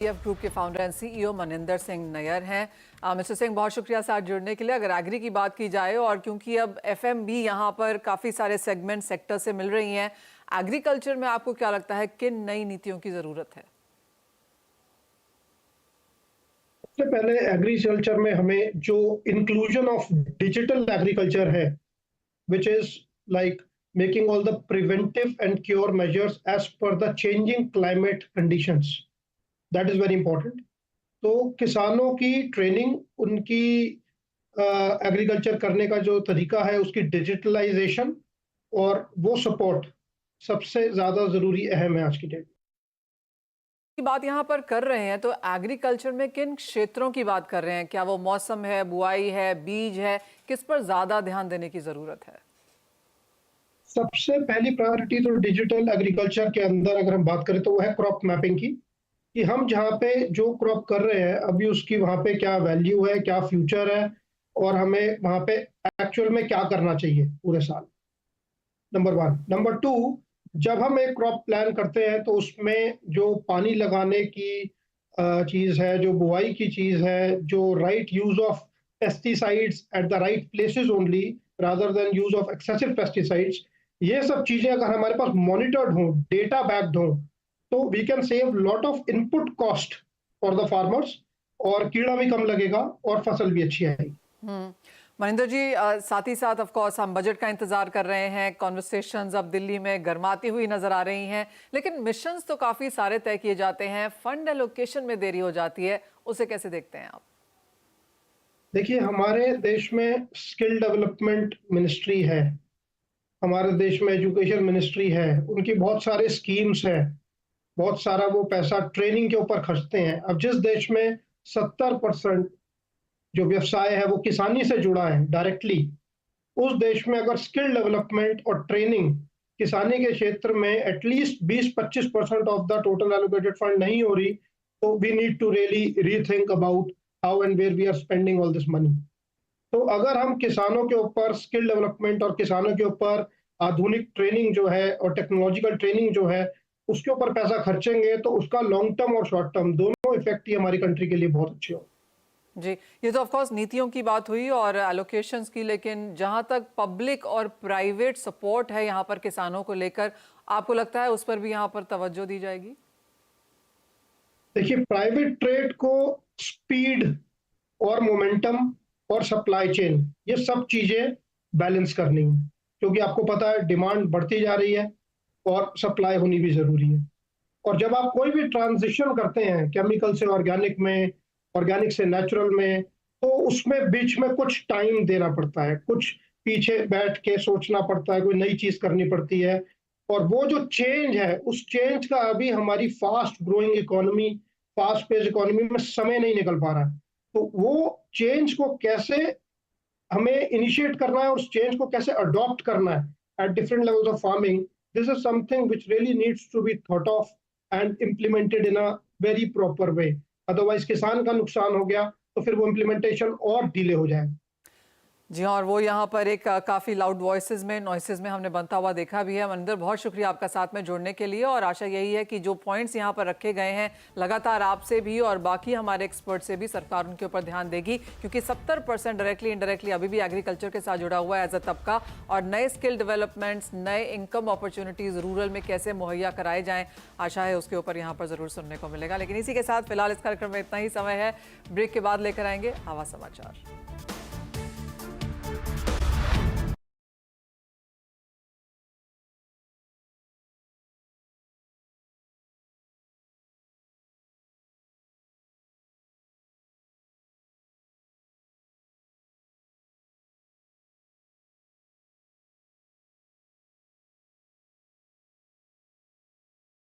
F group के founder and CEO Maninder Singh Nayyar हैं। Mister Singh, बहुत शुक्रिया साथ जुड़ने के लिए। अगर एग्री की बात की जाए और क्योंकि अब एफएम भी यहाँ पर काफ़ी सारे सेगमेंट सेक्टर से मिल रही हैं, एग्रीकल्चर में आपको क्या लगता है किन नई नीतियों की ज़रूरत है? सबसे पहले एग्रीकल्चर में हमें जो इंक्लूजन ऑफ डिजिटल एग्रीकल्चर है, which is like making all the preventive and cure measures as per the changing climate conditions. That is very important. तो किसानों की ट्रेनिंग, उनकी एग्रीकल्चर करने का जो तरीका है, उसकी डिजिटलाइजेशन और वो सपोर्ट सबसे ज़्यादा ज़रूरी अहम है आज की डेट में। की बात यहाँ पर कर रहे हैं तो एग्रीकल्चर में किन क्षेत्रों की बात कर रहे हैं? क्या वो मौसम है, बुआई है, बीज है, किस पर ज़्यादा ध्यान देने की ज़रूरत है? सबसे पहली प्रायोरिटी तो डिजिटल एग्रीकल्चर के अंदर अगर हम बात करें तो वो है क्रॉप मैपिंग की, कि हम जहाँ पे जो क्रॉप कर रहे हैं अभी उसकी वहाँ पे क्या वैल्यू है, क्या फ्यूचर है और हमें वहाँ पे एक्चुअल में क्या करना चाहिए पूरे साल। Number one. नंबर टू, जब हम एक क्रॉप प्लान करते हैं तो उसमें जो पानी लगाने की चीज़ है, जो बुआई की चीज़ है, जो right use of pesticides at the right places only rather than use of excessive pesticides, ये सब चीज़ें अगर हमारे पास मॉनिटर्ड हों, डेटा बैक्ड हों, तो we can save lot of input cost for the farmers और कीड़ा भी कम लगेगा और फसल भी अच्छी आएगी। मनिंदर जी, साथ ही साथ ऑफ कोर्स हम बजट का इंतजार कर रहे हैं। कॉन्वर्सेशंस अब दिल्ली में गर्माती हुई नजर आ रही हैं, लेकिन मिशंस तो काफी सारे तय किए जाते हैं, फंड एलोकेशन में देरी हो जाती है, उसे कैसे देखते हैं आप? देखिए, हमारे देश में स्किल डेवलपमेंट मिनिस्ट्री है, हमारे देश में एजुकेशन मिनिस्ट्री है, उनकी बहुत सारे स्कीम्स हैं, बहुत सारा वो पैसा ट्रेनिंग के ऊपर खर्चते हैं। अब जिस देश में 70% जो व्यवसाय है वो किसानी से जुड़ा है डायरेक्टली, उस देश में अगर स्किल डेवलपमेंट और ट्रेनिंग किसानी के क्षेत्र में at least 20-25% of the total allocated fund नहीं हो रही, तो we need to really rethink about how and where we are spending all this money. तो अगर हम किसानों के ऊपर स्किल डेवलपमेंट और किसानों के ऊपर आधुनिक ट्रेनिंग जो है और टेक्नोलॉजिकल ट्रेनिंग जो है उसके ऊपर पैसा खर्चेंगे, तो उसका लॉन्ग टर्म और शॉर्ट टर्म दोनों इफेक्ट ही हमारी कंट्री के लिए बहुत अच्छे हो। जी, ये तो ऑफ कोर्स नीतियों की बात हुई और एलोकेशंस की, लेकिन जहां तक पब्लिक और प्राइवेट सपोर्ट है यहाँ पर किसानों को लेकर, आपको लगता है उस पर भी यहाँ पर तवज्जो दी जाएगी? देखिए, प्राइवेट ट्रेड को स्पीड और मोमेंटम और सप्लाई चेन, ये सब चीजें बैलेंस करनी है, क्योंकि आपको पता है डिमांड बढ़ती जा रही है और सप्लाई होनी भी जरूरी है। और जब आप कोई भी ट्रांजिशन करते हैं केमिकल से ऑर्गेनिक में, ऑर्गेनिक से नेचुरल में, तो उसमें बीच में कुछ टाइम देना पड़ता है, कुछ पीछे बैठ के सोचना पड़ता है, कोई नई चीज करनी पड़ती है। और वो जो चेंज है, उस चेंज का अभी हमारी fast growing economy, fast pace economy में समय नहीं निकल पा रहा है। तो वो चेंज को कैसे हमें इनिशिएट करना है और उस चेंज को कैसे अडॉप्ट करना है at different levels of farming, this is something which really needs to be thought of and implemented in a very proper way. Otherwise किसान का नुकसान हो गया तो फिर वो इम्प्लीमेंटेशन और डिले हो जाएगा। जी हाँ, और वो यहाँ पर एक काफ़ी लाउड वॉइसेस में, नॉइसेस में हमने बनता हुआ देखा भी है। मनिंदर, बहुत शुक्रिया आपका साथ में जुड़ने के लिए, और आशा यही है कि जो पॉइंट्स यहाँ पर रखे गए हैं लगातार आपसे भी और बाकी हमारे एक्सपर्ट से भी सरकार उनके ऊपर ध्यान देगी, क्योंकि 70% डायरेक्टली इनडायरेक्टली अभी भी एग्रीकल्चर के साथ जुड़ा हुआ है एज अ तबका, और नए स्किल डेवलपमेंट्स, नए इनकम अपॉर्चुनिटीज़ रूरल में कैसे मुहैया कराए जाएँ, आशा है उसके ऊपर यहाँ पर ज़रूर सुनने को मिलेगा। लेकिन इसी के साथ फिलहाल इस कार्यक्रम में इतना ही समय है। ब्रेक के बाद लेकर आएंगे आवाज़ समाचार।